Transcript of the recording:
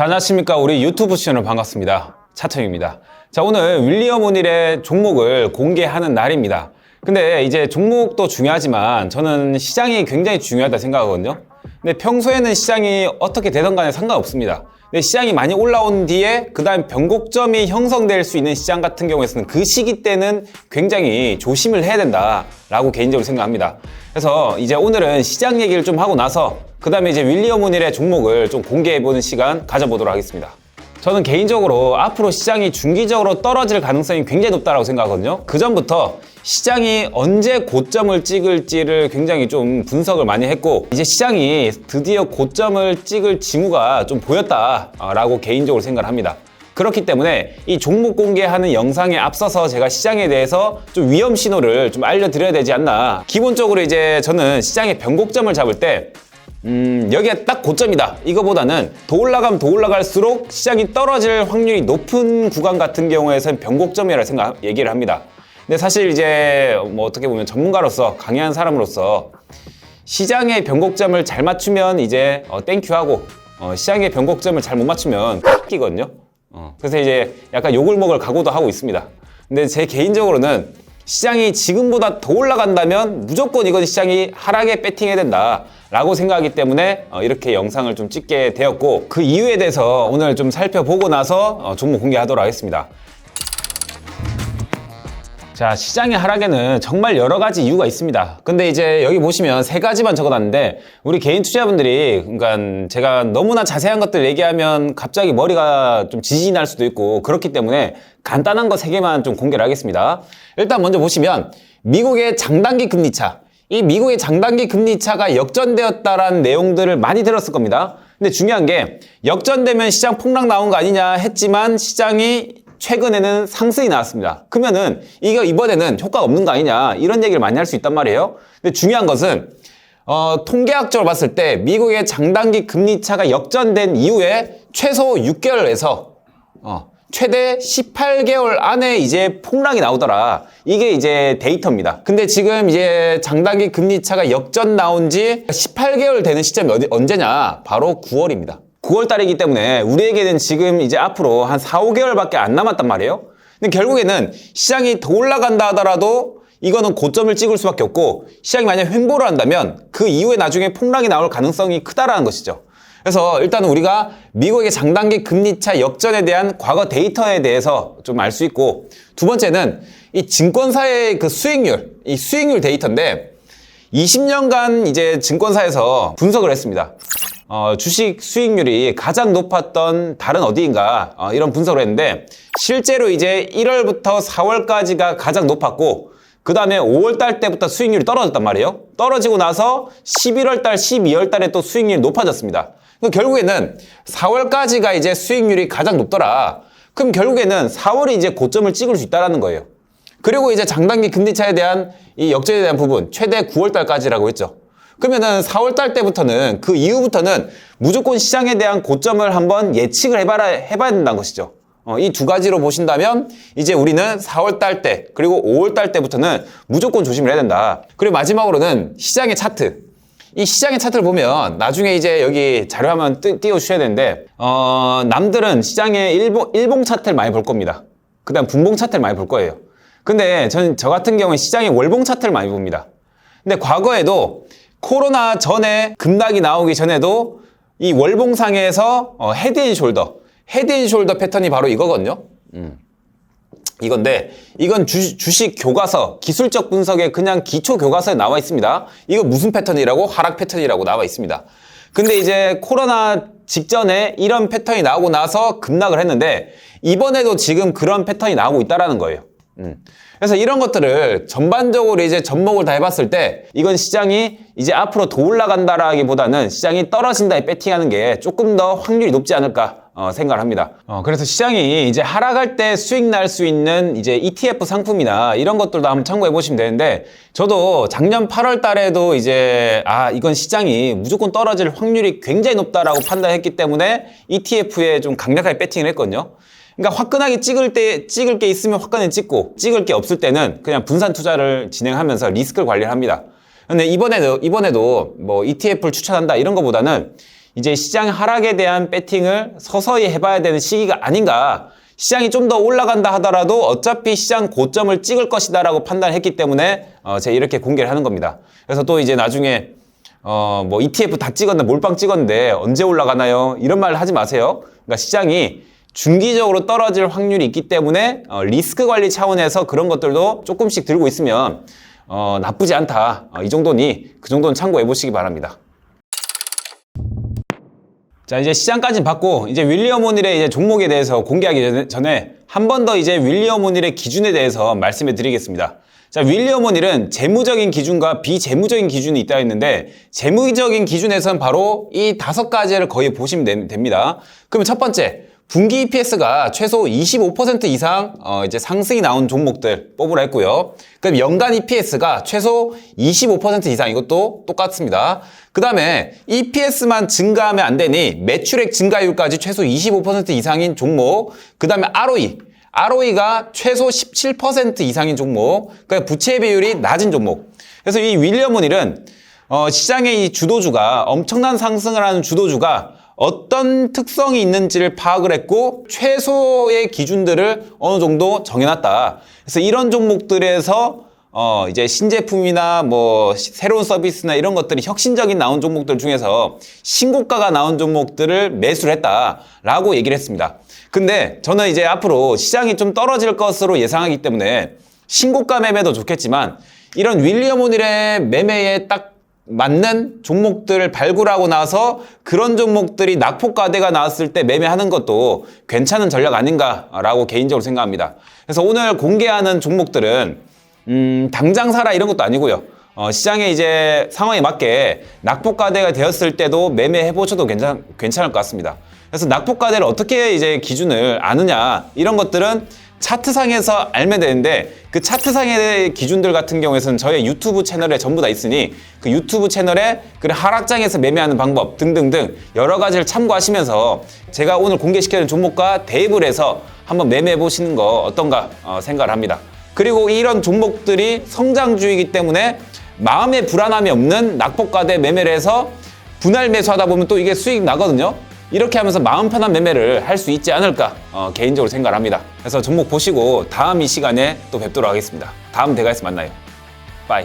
자, 안녕하십니까. 우리 유튜브 시청자 반갑습니다. 차청입니다. 자, 오늘 윌리엄 오닐의 종목을 공개하는 날입니다. 근데 이제 종목도 중요하지만 저는 시장이 굉장히 중요하다 생각하거든요. 근데 평소에는 시장이 어떻게 되든 간에 상관없습니다. 근데 시장이 많이 올라온 뒤에 그 다음 변곡점이 형성될 수 있는 시장 같은 경우에는 그 시기 때는 굉장히 조심을 해야 된다라고 개인적으로 생각합니다. 그래서 이제 오늘은 시장 얘기를 좀 하고 나서 그 다음에 이제 윌리엄 오닐의 종목을 좀 공개해보는 시간 가져보도록 하겠습니다. 저는 개인적으로 앞으로 시장이 중기적으로 떨어질 가능성이 굉장히 높다고 생각하거든요. 그 전부터 시장이 언제 고점을 찍을지를 굉장히 좀 분석을 많이 했고, 이제 시장이 드디어 고점을 찍을 징후가 좀 보였다라고 개인적으로 생각을 합니다. 그렇기 때문에 이 종목 공개하는 영상에 앞서서 제가 시장에 대해서 좀 위험 신호를 좀 알려드려야 되지 않나. 기본적으로 이제 저는 시장의 변곡점을 잡을 때 여기가 딱 고점이다 이거보다는 더 올라가면 더 올라갈수록 시장이 떨어질 확률이 높은 구간 같은 경우에는 변곡점이라고 얘기를 합니다. 근데 사실 이제 뭐 어떻게 보면 전문가로서 강의하는 사람으로서 시장의 변곡점을 잘 맞추면 이제 땡큐 하고 시장의 변곡점을 잘 못 맞추면 끼거든요. 그래서 이제 약간 욕을 먹을 각오도 하고 있습니다. 근데 제 개인적으로는 시장이 지금보다 더 올라간다면 무조건 이건 시장이 하락에 배팅해야 된다 라고 생각하기 때문에 이렇게 영상을 좀 찍게 되었고, 그 이유에 대해서 오늘 좀 살펴보고 나서 종목 공개하도록 하겠습니다. 자, 시장의 하락에는 정말 여러 가지 이유가 있습니다. 근데 이제 여기 보시면 세 가지만 적어놨는데, 우리 개인 투자분들이, 그러니까 제가 너무나 자세한 것들 얘기하면 갑자기 머리가 좀 지진이 날 수도 있고 그렇기 때문에 간단한 거 세 개만 좀 공개를 하겠습니다. 일단 먼저 보시면 미국의 장단기 금리차, 이 미국의 장단기 금리차가 역전되었다라는 내용들을 많이 들었을 겁니다. 근데 중요한 게 역전되면 시장 폭락 나온 거 아니냐 했지만 시장이 최근에는 상승이 나왔습니다. 그러면은 이거 이번에는 효과가 없는 거 아니냐 이런 얘기를 많이 할 수 있단 말이에요. 근데 중요한 것은 통계학적으로 봤을 때 미국의 장단기 금리차가 역전된 이후에 최소 6개월에서 최대 18개월 안에 이제 폭락이 나오더라. 이게 이제 데이터입니다. 근데 지금 이제 장단기 금리차가 역전 나온 지 18개월 되는 시점이 언제냐? 바로 9월입니다. 9월 달이기 때문에 우리에게는 지금 이제 앞으로 한 4, 5개월밖에 안 남았단 말이에요. 근데 결국에는 시장이 더 올라간다 하더라도 이거는 고점을 찍을 수밖에 없고, 시장이 만약 횡보를 한다면 그 이후에 나중에 폭락이 나올 가능성이 크다라는 것이죠. 그래서 일단 우리가 미국의 장단기 금리차 역전에 대한 과거 데이터에 대해서 좀 알 수 있고, 두 번째는 이 증권사의 그 수익률, 이 수익률 데이터인데 20년간 이제 증권사에서 분석을 했습니다. 주식 수익률이 가장 높았던 달은 어디인가 이런 분석을 했는데, 실제로 이제 1월부터 4월까지가 가장 높았고, 그 다음에 5월달 때부터 수익률이 떨어졌단 말이에요. 떨어지고 나서 11월달, 12월달에 또 수익률이 높아졌습니다. 결국에는 4월까지가 이제 수익률이 가장 높더라. 그럼 결국에는 4월이 이제 고점을 찍을 수 있다는 거예요. 그리고 이제 장단기 금리차에 대한 이 역전에 대한 부분 최대 9월달까지라고 했죠. 그러면은 4월달 때부터는, 그 이후부터는 무조건 시장에 대한 고점을 한번 예측을 해봐야 된다는 것이죠. 이 두 가지로 보신다면 이제 우리는 4월달 때 그리고 5월달 때부터는 무조건 조심을 해야 된다. 그리고 마지막으로는 시장의 차트. 이 시장의 차트를 보면 나중에 이제 여기 자료 한번 띄워주셔야 되는데, 남들은 시장의 일봉 차트를 많이 볼 겁니다. 그 다음 분봉 차트를 많이 볼 거예요. 근데 저 같은 경우는 시장의 월봉 차트를 많이 봅니다. 근데 과거에도 코로나 전에 급락이 나오기 전에도 이 월봉상에서 헤드앤숄더 패턴이 바로 이거거든요. 이건데 이건 주식 교과서, 기술적 분석의 그냥 기초 교과서에 나와 있습니다. 이거 무슨 패턴이라고? 하락 패턴이라고 나와 있습니다. 근데 이제 코로나 직전에 이런 패턴이 나오고 나서 급락을 했는데, 이번에도 지금 그런 패턴이 나오고 있다라는 거예요. 그래서 이런 것들을 전반적으로 이제 접목을 다 해봤을 때 이건 시장이 이제 앞으로 더 올라간다라기보다는 시장이 떨어진다에 배팅하는 게 조금 더 확률이 높지 않을까 생각을 합니다. 그래서 시장이 이제 하락할 때 수익 날 수 있는 이제 ETF 상품이나 이런 것들도 한번 참고해 보시면 되는데, 저도 작년 8월 달에도 이제 이건 시장이 무조건 떨어질 확률이 굉장히 높다라고 판단했기 때문에 ETF에 좀 강력하게 배팅을 했거든요. 그러니까 화끈하게 찍을 게 있으면 화끈하게 찍고, 찍을 게 없을 때는 그냥 분산 투자를 진행하면서 리스크를 관리를 합니다. 근데 이번에도 뭐 ETF를 추천한다 이런 거보다는 이제 시장 하락에 대한 배팅을 서서히 해봐야 되는 시기가 아닌가. 시장이 좀 더 올라간다 하더라도 어차피 시장 고점을 찍을 것이다 라고 판단했기 때문에 제가 이렇게 공개를 하는 겁니다. 그래서 또 이제 나중에 뭐 ETF 다 찍었는데 몰빵 찍었는데 언제 올라가나요? 이런 말 하지 마세요. 그러니까 시장이 중기적으로 떨어질 확률이 있기 때문에 리스크 관리 차원에서 그런 것들도 조금씩 들고 있으면 나쁘지 않다. 이 정도니 그 정도는 참고해 보시기 바랍니다. 자, 이제 시장까지는 봤고, 이제 윌리엄 오닐의 이제 종목에 대해서 공개하기 전에 한 번 더 이제 윌리엄 오닐의 기준에 대해서 말씀해 드리겠습니다. 자, 윌리엄 오닐은 재무적인 기준과 비재무적인 기준이 있다 했는데, 재무적인 기준에서는 바로 이 5가지를 거의 보시면 됩니다. 그러면 첫 번째, 분기 EPS가 최소 25% 이상 이제 상승이 나온 종목들 뽑으라 했고요. 그럼 연간 EPS가 최소 25% 이상, 이것도 똑같습니다. 그 다음에 EPS만 증가하면 안 되니 매출액 증가율까지 최소 25% 이상인 종목. 그 다음에 ROE가 최소 17% 이상인 종목. 그러니까 부채 비율이 낮은 종목. 그래서 이 윌리엄 오닐은 시장의 이 주도주가, 엄청난 상승을 하는 주도주가 어떤 특성이 있는지를 파악을 했고 최소의 기준들을 어느 정도 정해놨다. 그래서 이런 종목들에서 이제 신제품이나 뭐 새로운 서비스나 이런 것들이 혁신적인 나온 종목들 중에서 신고가가 나온 종목들을 매수를 했다라고 얘기를 했습니다. 근데 저는 이제 앞으로 시장이 좀 떨어질 것으로 예상하기 때문에 신고가 매매도 좋겠지만 이런 윌리엄 오닐의 매매에 딱 맞는 종목들을 발굴하고 나서 그런 종목들이 낙폭과대가 나왔을 때 매매하는 것도 괜찮은 전략 아닌가라고 개인적으로 생각합니다. 그래서 오늘 공개하는 종목들은 당장 사라 이런 것도 아니고요. 시장의 이제 상황에 맞게 낙폭과대가 되었을 때도 매매해 보셔도 괜찮을 것 같습니다. 그래서 낙폭과대를 어떻게 이제 기준을 아느냐, 이런 것들은 차트상에서 알면 되는데 그 차트상의 기준들 같은 경우에는 저의 유튜브 채널에 전부 다 있으니 그 유튜브 채널에 그 하락장에서 매매하는 방법 등등등 여러 가지를 참고하시면서 제가 오늘 공개시키는 종목과 대입을 해서 한번 매매해 보시는 거 어떤가 생각을 합니다. 그리고 이런 종목들이 성장주이기 때문에 마음의 불안함이 없는 낙폭과대 매매를 해서 분할 매수하다 보면 또 이게 수익 나거든요. 이렇게 하면서 마음 편한 매매를 할 수 있지 않을까 개인적으로 생각을 합니다. 그래서 종목 보시고 다음 이 시간에 또 뵙도록 하겠습니다. 다음 대가에서 만나요. 빠이.